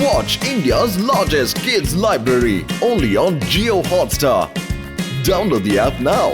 Watch India's largest kids library only on Jio Hotstar. Download the app now.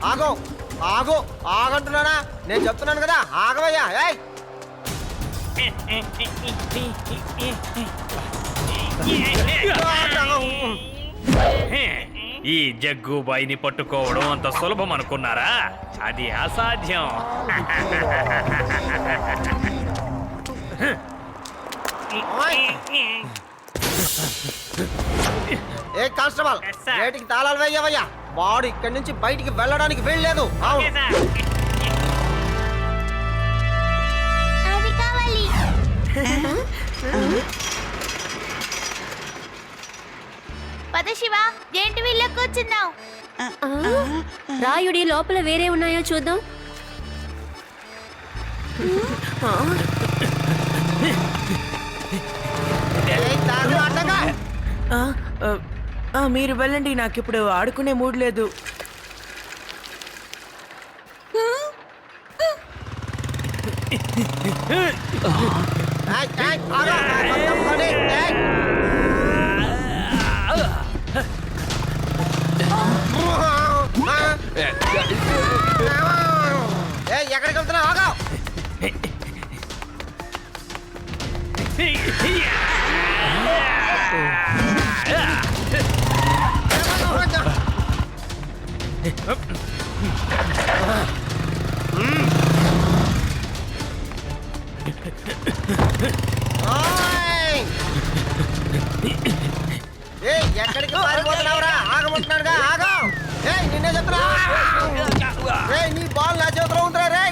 ఆగో ఆగో ఆగంటున్నానా? నేను చెప్తున్నాను కదా, ఆగవయ్యా. ఈ జగ్గుబాయిని పట్టుకోవడం అంత సులభం అనుకున్నారా? అది అసాధ్యం. ఏ కానిస్టేబుల్, గేటుకి తాళాలు వేయవయ్యా. వాడు ఇక్కడి నుంచి బయటికి వెళ్ళడానికి వీల్లేదు. పద శివ, ఏంటి వీళ్ళ కూర్చున్నావు? రాయుడి లోపల వేరే ఉన్నాయో చూద్దాం. మీరు వెళ్ళండి, నాకిప్పుడు ఆడుకునే మూడ్ లేదు. ఎక్కడికి వెళ్తున్నా? ఆగా. ఎక్కడికి పారిపోతున్నావురా? ఆగమంటున్నాడుగా, ఆగా. నిన్నే చెప్తున్నా, నీ బాల్ నా చేతిలో ఉందిరా రే.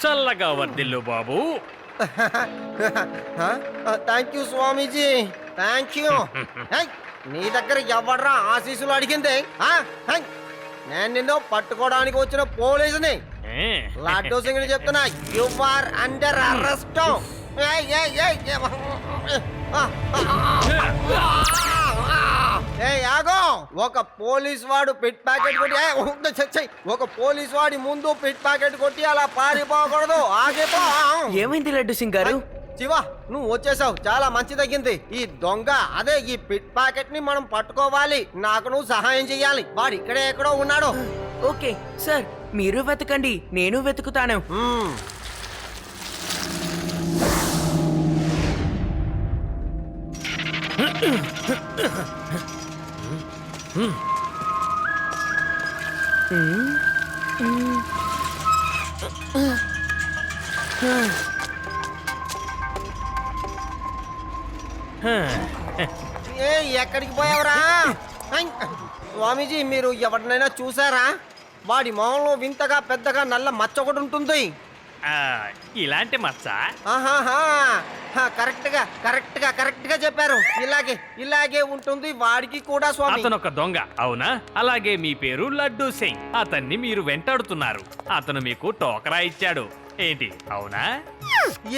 చల్లగా వర్దిల్లు బాబు. Thank you Swamiji, thank you. నీ దగ్గర ఎవడ్రా ఆశీస్సులు అడిగింది? నేను నిన్ను పట్టుకోవడానికి వచ్చిన పోలీసుని. లడ్డూ సింగ్ చెప్తున్నా, యు ఆర్ అండర్ అరెస్ట్. ఆగో. ఒక పోలీస్ వాడు పిట్ ప్యాకెట్ కొట్టి, ఒక పోలీస్ వాడి ముందు పిట్ ప్యాకెట్ కొట్టి అలా పారిపోకూడదు. ఆగిపో. ఏమైంది లడ్డు సింగ్ గారు? శివ, నువ్వు వచ్చేసావు, చాలా మంచి తగ్గింది. ఈ దొంగ, అదే ఈ పిట్ ప్యాకెట్ ని మనం పట్టుకోవాలి. నాకు నువ్వు సహాయం చెయ్యాలి. వాడు ఇక్కడే ఎక్కడో ఉన్నాడు. ఓకే సార్, మీరు వెతకండి, నేను వెతుకుతాను. ఎక్కడికి పోయావురా? స్వామీజీ, మీరు ఎవరినైనా చూసారా? వాడి మొహంలో వింతగా పెద్దగా నల్ల మచ్చ ఒకటి ఉంటుంది. ఇలాంటి మచ్చ? కరెక్ట్ గా చెప్పారు. ఇలాగే ఉంటుంది వాడికి కూడా. స్వామి, అతను ఒక దొంగ అవునా? అలాగే మీ పేరు లడ్డూ సింగ్. అతన్ని మీరు వెంటాడుతున్నారు. అతను మీకు టోకరా ఇచ్చాడు. ఏంటి అవునా?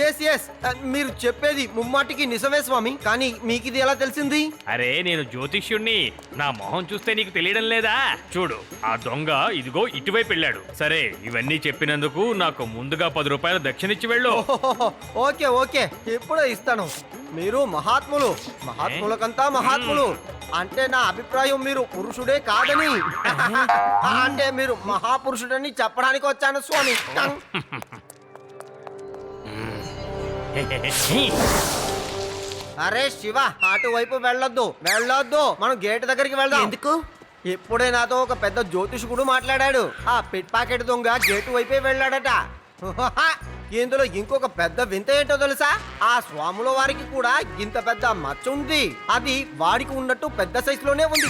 ఎస్ మీరు చెప్పేది ముమ్మాటికి నిజమే స్వామి, కానీ మీకు ఇది ఎలా తెలిసింది? అరే నేను జ్యోతిష్యుణ్ణి, నా మొహం చూస్తే నీకు తెలియడం లేదా? చూడు, ఆ దొంగ ఇదిగో ఇటువైపు వెళ్ళాడు. సరే, ఇవన్నీ చెప్పినందుకు నాకు ముందుగా 10 రూపాయలు దక్షిణిచ్చి వెళ్ళు. ఓకే ఇప్పుడే ఇస్తాను. మీరు మహాత్ములకంతా మహాత్ములు. అంటే నా అభిప్రాయం మీరు పురుషుడే కాదని, అంటే మీరు మహాపురుషుడని చెప్పడానికి వచ్చాను స్వామి. అరే శివ, అటువైపు వెళ్ళొద్దు, మనం గేట్ దగ్గరికి వెళ్దాం. ఎందుకు? ఇప్పుడే నాతో ఒక పెద్ద జ్యోతిషుడు మాట్లాడాడు. ఆ పిట్ పాకెట్ దొంగ గేటు వైపే వెళ్ళాడట. ఇందులో ఇంకొక పెద్ద వింత ఏంటో తెలుసా? ఆ స్వాముల వారికి కూడా ఇంత పెద్ద మచ్చ ఉంది. అది వాడికి ఉన్నట్టు పెద్ద సైజులోనే ఉంది.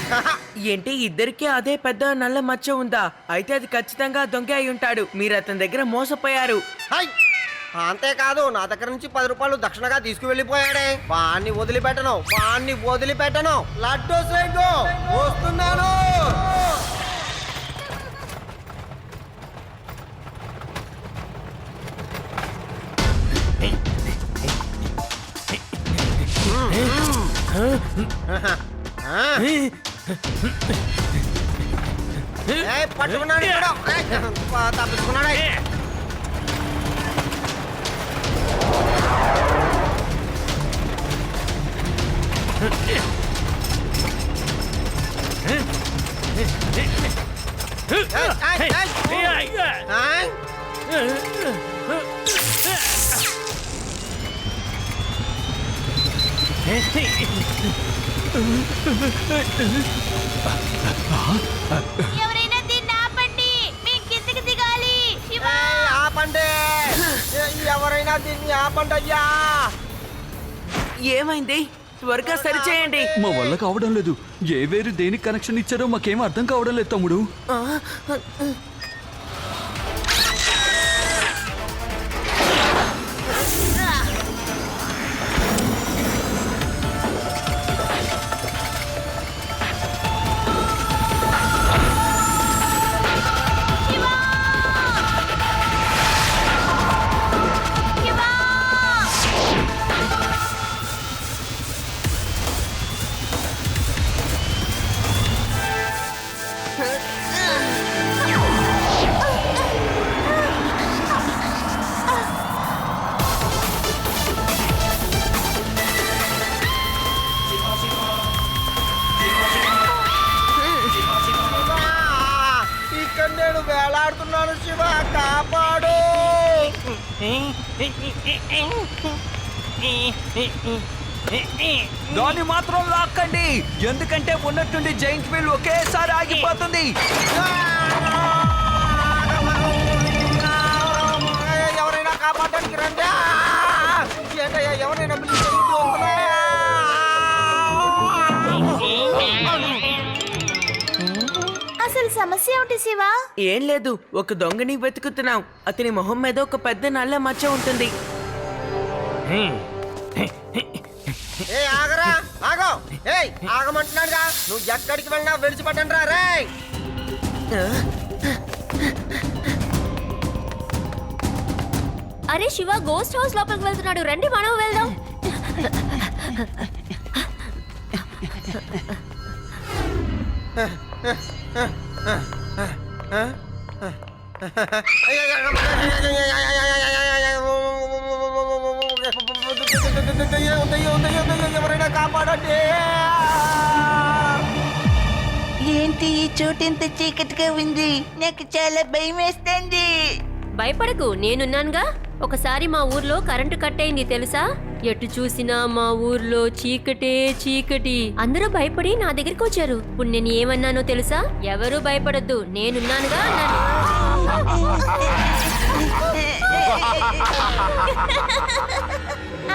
ఏంటి, ఇద్దరికీ అదే పెద్ద నల్ల మచ్చ ఉందా? అయితే అది ఖచ్చితంగా దొంగ అయి ఉంటాడు. మీరు అతని దగ్గర మోసపోయారు. హై! అంతేకాదు, నా దగ్గర నుంచి 10 రూపాయలు దక్షిణగా తీసుకువెళ్ళిపోయాడే. వాణ్ణి వదిలిపెట్టను. లడ్డూ సైగో వస్తున్నాను. పట్టుకున్నాడు, తప్పించుకున్నాడు. ఎవరైనా దీన్ని ఆపండి, మేము కిందకి దిగాలి. శివ, ఆపండి, ఎవరైనా దీన్ని ఆపండి అయ్యా. ఏమైంది? త్వరగా సరిచేయండి. మా వల్ల కావడం లేదు. ఏ వేరు దేనికి కనెక్షన్ ఇచ్చారో మాకేం అర్థం కావడం లేదు తమ్ముడు. ఇక్కడ నేను వేలాడుతున్నాను. శివ, కాపాడు. దాన్ని మాత్రం లాక్కండి, ఎందుకంటే ఉన్నట్టుండి జైంట్ వీల్ ఒకేసారి ఆగిపోతుంది. ఎవరైనా కాపాడడానికి రండి. ఎవరైనా అసలు సమస్య ఏమిటి శివ? ఏం లేదు, ఒక దొంగని వెతుకుతున్నాం. అతని మొహం మీద ఒక పెద్ద నల్ల మచ్చ ఉంటుంది. ఆగరా, ఆగో. ఆగమంటున్నాడుగా. నువ్వు ఎక్కడికి వెళ్ళినా విడిచిపెట్టండి రా. రే, అరే శివ, గోస్ట్ హౌస్ లోపలికి వెళ్తున్నాడు, రండి మనం వెళ్దాం. ఎవరైనా కాపాడండి. ఏంటి ఈ చోటు ఇంత చీకటిగా ఉంది? నాకు చాలా భయం వేస్తుంది. భయపడకు, నేనున్నానుగా. ఒకసారి మా ఊర్లో కరెంటు కట్ అయింది తెలుసా? ఎటు చూసినా మా ఊర్లో చీకటి. అందరూ భయపడి నా దగ్గరికి వచ్చారు. ఇప్పుడు నేను ఏమన్నానో తెలుసా? ఎవరూ భయపడొద్దు, నేనున్నానుగా అన్నాను.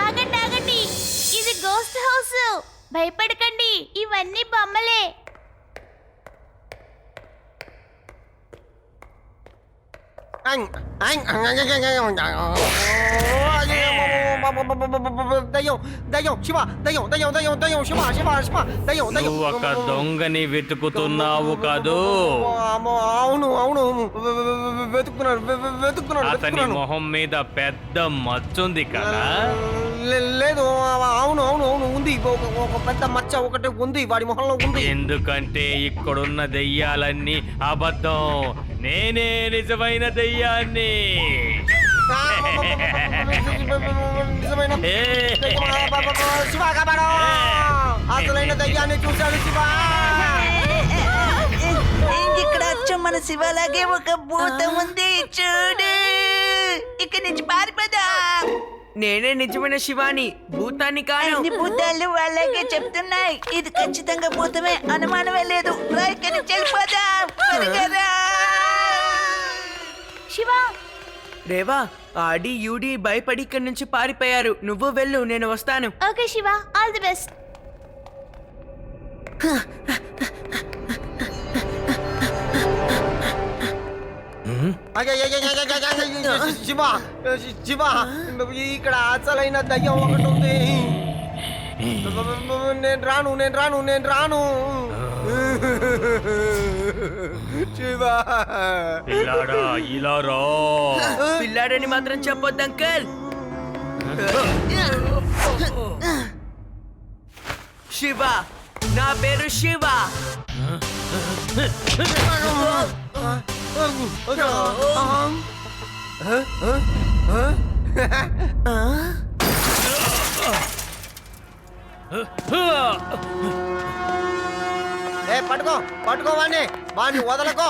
ఆగండి, ఇది గోస్ట్ హౌస్. భయపడకండి, ఇవన్నీ బొమ్మలే. దయ్యం దయ్యం శివ దయ్యం దయ్యం దయ్యం దయ్యం శివ శివ శివ దయ్యం దయ్యం నువ్వు ఒక దొంగని వెతుకుతున్నావు కాదు. అవును అవును వెతుకుతున్నాను అతని వెతుకుతున్నాను. మొహం మీద పెద్ద మచ్చుంది కదా. లేదు అవును అవును అవును ఉంది. ఒక పెద్ద మచ్చ ఒకటి ఉంది వాడి మొహంలో ఉంది. ఎందుకంటే ఇక్కడున్న దెయ్యాలన్నీ అబద్ధం. నేనే నిజమైన దెయ్యాన్ని. నిజమైన శివ కాపాడు. అసలైన దయ్యాన్ని చూశాడు శివ. ఇక్కడ అచ్చం మన శివలాగే ఒక భూతం ఉంది చూడు. ఇక్కడి నుంచి పారిపోదా. నేనే నిజమైన శివాని, భూతాన్ని కాను. అన్ని భూతాలు వాళ్ళకే చెప్తున్నాయి. ఇది ఖచ్చితంగా భూతమే, అనుమానమే లేదు. రా, ఇక్కడి నుంచి వెళ్ళిపోదాం. త్వరగా రా. శివ రేవా, ఆడి యూడి భయపడి ఇక్కడి నుంచి పారిపోయారు. నువ్వు వెళ్ళు, నేను వస్తాను. Okay Shiva, all the best. Shiva Shiva ఇక్కడ అసలైన దయ్యం ఒకటి ఉంది. నేను రాను నేను రాను నేను రాను. శివ పిల్లాడా ఇలా రా. పిల్లాడని మాత్రం చెప్పొద్దు అంకల్. శివ, నా పేరు శివ. పట్టుకో పట్టుకో వాణ్ణి వాణ్ణి వదలకో.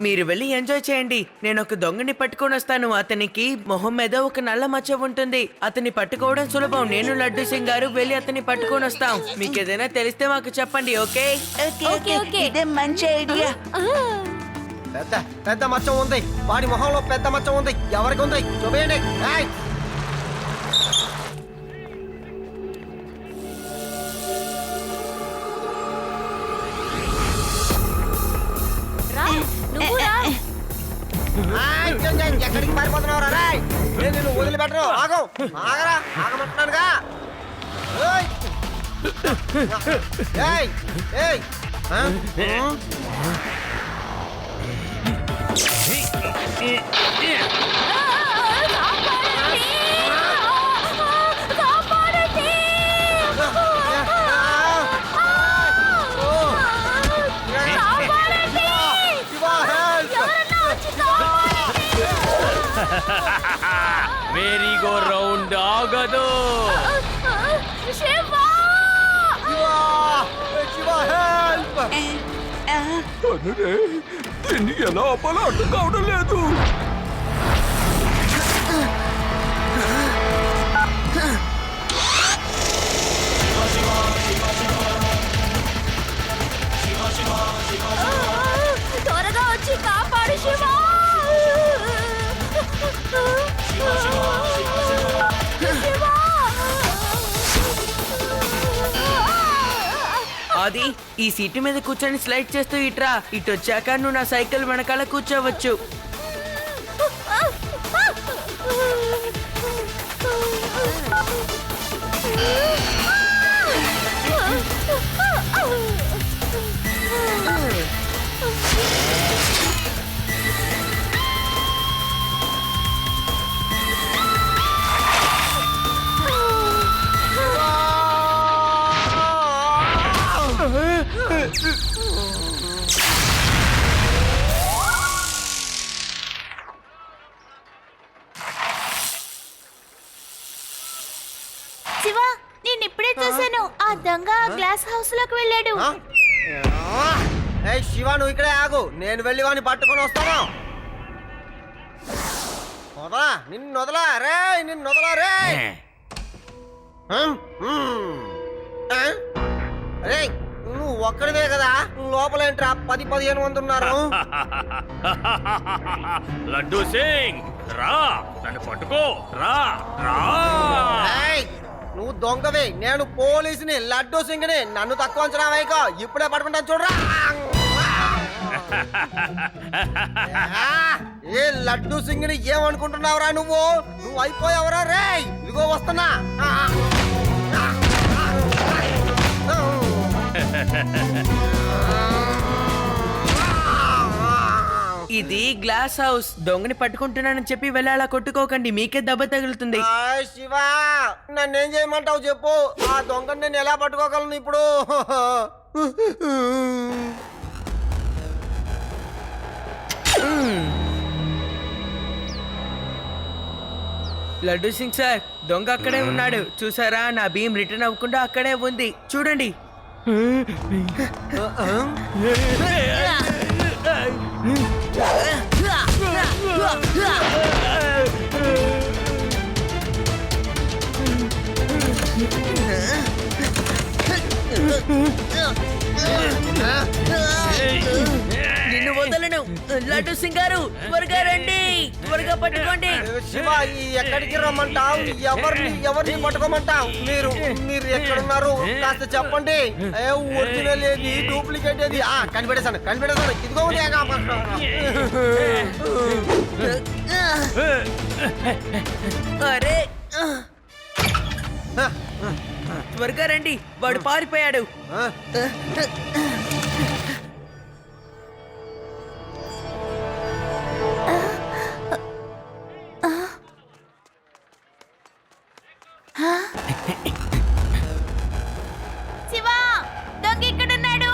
మీరు వెళ్ళి ఎంజాయ్ చేయండి. నేను ఒక దొంగని పట్టుకొని వస్తాను. అతనికి మొహం మీద ఒక నల్ల మచ్చ ఉంటుంది. అతన్ని పట్టుకోవడం సులభం. నేను లడ్డు సింగ్ గారు వెళ్ళి అతన్ని పట్టుకొని వస్తాం. మీకు ఏదైనా తెలిస్తే మాకు చెప్పండి. ఓకే ఓకే ఓకే ఓకే, ఇదే మంచి ఐడియా. పెద్ద పెద్ద మచ్చం ఉంది. వాడి మొహంలో పెద్ద మచ్చం ఉంది. ఎవరికి ఉంది చూపేయండి. ఎక్కడికి పారిపోతున్నావు రా? నేను నిన్ను వదిలిపెట్టను. ఆగు ఆగరా ఆగమంటున్నానుగా. ఏయ్ ఏయ్ మేరీగో రౌండ్ ఆగదు. దీన్ని ఎలా ఆపాలో అర్థం కావడం లేదు. త్వరగా వచ్చి కాపాడు శివ. అది ఈ సీటు మీద కూర్చొని స్లైడ్ చేస్తూ ఇట్రా. ఇటు వచ్చాక నువ్వు నా సైకిల్ వెనకాల కూర్చోవచ్చు. శివ, నేను ఇప్పుడే చూశాను. ఆ దొంగ గ్లాస్ హౌస్ లోకి వెళ్ళాడు. శివ నువ్వు ఇక్కడే ఆగు. నేను వెళ్ళి వాడిని పట్టుకొని వస్తాను. వదలా నిన్ను వదలా రే నిన్ను వదలా రే. అరే నువ్వు ఒక్కడివే కదా. లోపలేంట్రా 10-15 మంది ఉన్నారు. లడ్డు సింగ్ రా, నన్ను పట్టుకో. రా రా. నువ్వు దొంగవే, నేను పోలీసుని. లడ్డు సింగ్ని. నన్ను తక్కువ అంచనా వేయకో. ఇప్పుడే పట్టుకుంటాను చూడరా. ఏ లడ్డు సింగిని ఏమనుకుంటున్నావురా నువ్వు అయిపోయావురా రే ఇదిగో వస్తున్నా ఇది గ్లాస్ హౌస్. దొంగని పట్టుకుంటున్నానని చెప్పి వెళ్ళాలా కొట్టుకోకండి, మీకే దెబ్బ తగులుతుంది. శివ నన్నేం చేయమంటావు చెప్పు. ఆ దొంగని నేను ఎలా పట్టుకోగలను ఇప్పుడు? లడ్డు సింగ్ సార్, దొంగ అక్కడే ఉన్నాడు చూసారా? నా భీమ్ రిటర్న్ అవ్వకుండా అక్కడే ఉంది చూడండి. నిన్ను వదలను. లడ్డు సింగ్ గారు త్వరగా రండి, త్వరగా పట్టుకోండి. శివ ఎక్కడికి రమ్మంటావు? ఎవరిని పట్టుకోమంటావు? మీరు ఎక్కడున్నారు కాస్త చెప్పండి. ఒరిజినల్ ఏది డూప్లికేట్ ఏది? కనిపెడేసాను ఇదిగో అరే త్వరగా రండి, వాడు పారిపోయాడు. శివ దొంగ ఇక్కడున్నాడు.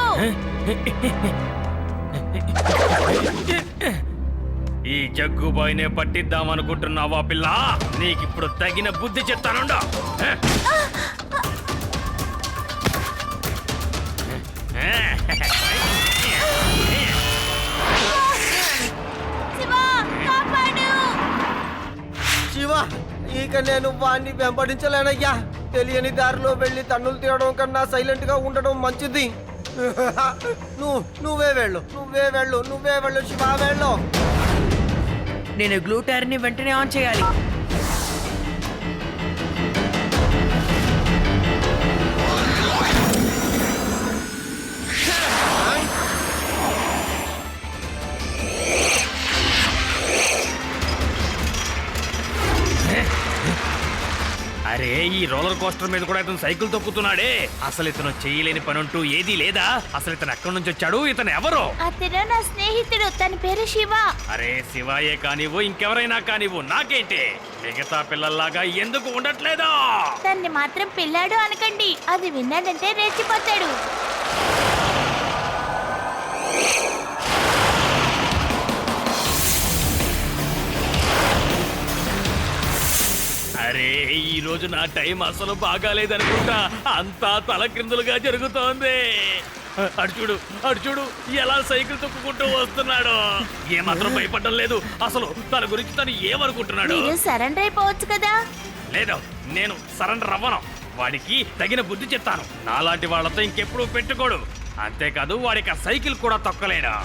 ఈ జగ్గుబాయినే పట్టిద్దామనుకుంటున్నావా పిల్ల? నీకిప్పుడు తగిన బుద్ధి చెప్తానుండా. శివ కాపాడు. శివ ఇక నేను వాణ్ణి వెంబడించలేనయ్యా. తెలియని దారిలో వెళ్ళి తన్నులు తీయడం కన్నా సైలెంట్ గా ఉండడం మంచిది. నువ్వే వెళ్ళు శివ వెళ్ళు. నేను గ్లూటార్ ని వెంటనే ఆన్ చేయాలి. అరే ఈ రోలర్ కోస్టర్ మీద కూడా ఇతను సైకిల్ తొక్కుతున్నాడే. అసలు ఇతను చేయలేని పని అంటూ ఏదీ లేదా? అసలు ఇతను ఎక్కడి నుంచి వచ్చాడు? ఇతను ఎవరు? అతను నా స్నేహితుడు, తన పేరు శివ. అరే శివాయే కానివ్వు, ఇంకెవరైనా కానివ్వు, నాకేంటి? మిగతా పిల్లల్లాగా ఎందుకు ఉండట్లేదా? తన్ని మాత్రం పిల్లాడు అనకండి, అది విన్నాడంటే రెచ్చిపోతాడు. అరే ఈ రోజు నా టైం అసలు బాగాలేదనుకుంటా. అంతా తలక్రిందులుగా జరుగుతోంది. అడు చూడు ఎలా సైకిల్ తొక్కుకుంటూ వస్తున్నాడు. ఏమాత్రం భయపడడం లేదు. అసలు తన గురించి తను ఏమనుకుంటున్నాడు? మీరు సరెండర్ అయిపోవచ్చు కదా. లేదు, నేను సరెండర్ అవ్వను. వాడికి తగిన బుద్ధి చెప్తాను. నాలాంటి వాళ్ళతో ఇంకెప్పుడు పెట్టుకోడు. అంతేకాదు వాడికి ఆ సైకిల్ కూడా తొక్కలేడు.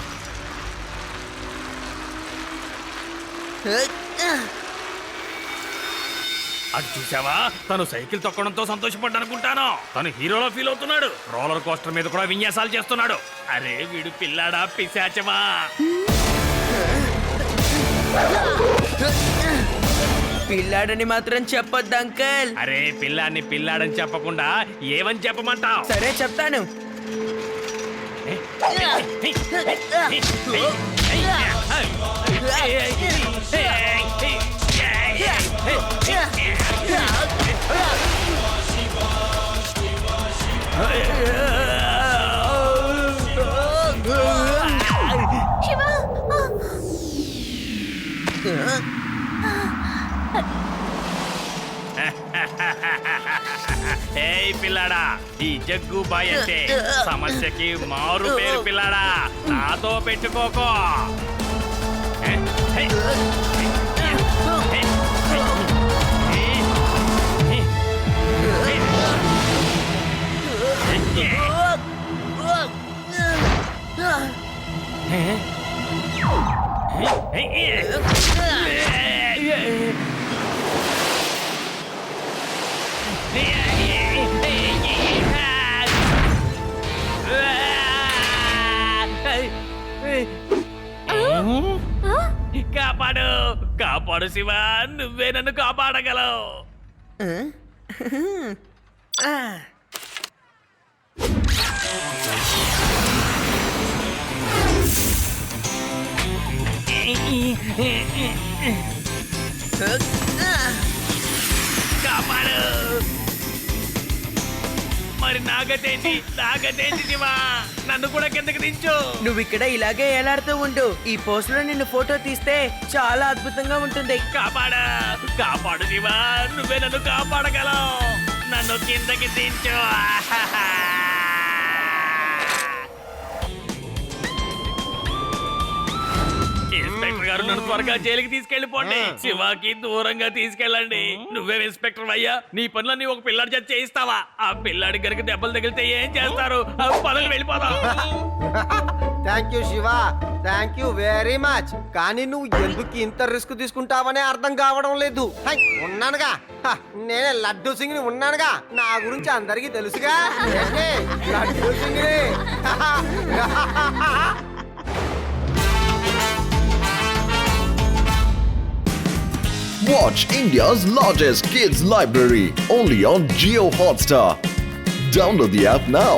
అటు చూసావా, తను సైకిల్ తొక్కడంతో సంతోషపడ్డనుకుంటాను. తను హీరోలో ఫీల్ అవుతున్నాడు. రోలర్ కోస్టర్ మీద కూడా విన్యాసాలు చేస్తున్నాడు. అరే వీడు పిల్లాడా పిశాచమా? పిల్లాడని మాత్రం చెప్పొద్దు అంకల్. అరే పిల్లాన్ని పిల్లాడని చెప్పకుండా ఏమని చెప్పమంటావు? సరే చెప్తాను. శివ ఏయ్ పిల్లాడా, ఈ జగ్గు బాయ్ అంటే సమస్యకి మారు పేరు పిల్లాడా. నాతో పెట్టుకోకో. కాపాడు కాపాడు శివ, నువ్వే నన్ను కాపాడగలవు. కాపాడు. మరి నాగతేంటి శివ, నన్ను కూడా కిందకి దించు. నువ్వు ఇక్కడ ఇలాగే ఏలాడుతూ ఉండు. ఈ పోస్ట్ లో నిన్ను ఫోటో తీస్తే చాలా అద్భుతంగా ఉంటుంది. కాపాడు కాపాడు శివ, నువ్వే నన్ను కాపాడగలవు. నన్ను కిందకి దించు. ఇన్స్పెక్టర్ గారు, నన్ను త్వరగా జైలుకి తీసుకెళ్లిపోండి. శివాకి దూరంగా తీసుకెళ్ళండి. నువ్వే ఇన్స్పెక్టర్ అయ్యా, నీ పనులన్నీ ఒక పిల్లాడి చేత చేయిస్తావా? ఆ పిల్లాడి గరికి దెబ్బలు తగిలితే ఏం చేస్తారు? పదవి వెళ్ళిపోదాం. Thank you Shiva, thank you very much. కానీ నువ్వు ఎందుకు ఇంత రిస్క్ తీసుకుంటావనే అర్థం కావడం లేదు. హై, ఉన్నానుగా, నేనే లడ్డూ సింగ్ ని ఉన్నానుగా. నా గురించి అందరికీ తెలుసుగా. ఏంటి? లడ్డూ సింగ్ ని. Watch India's largest kids library only on Geo Hotstar. Download the app now.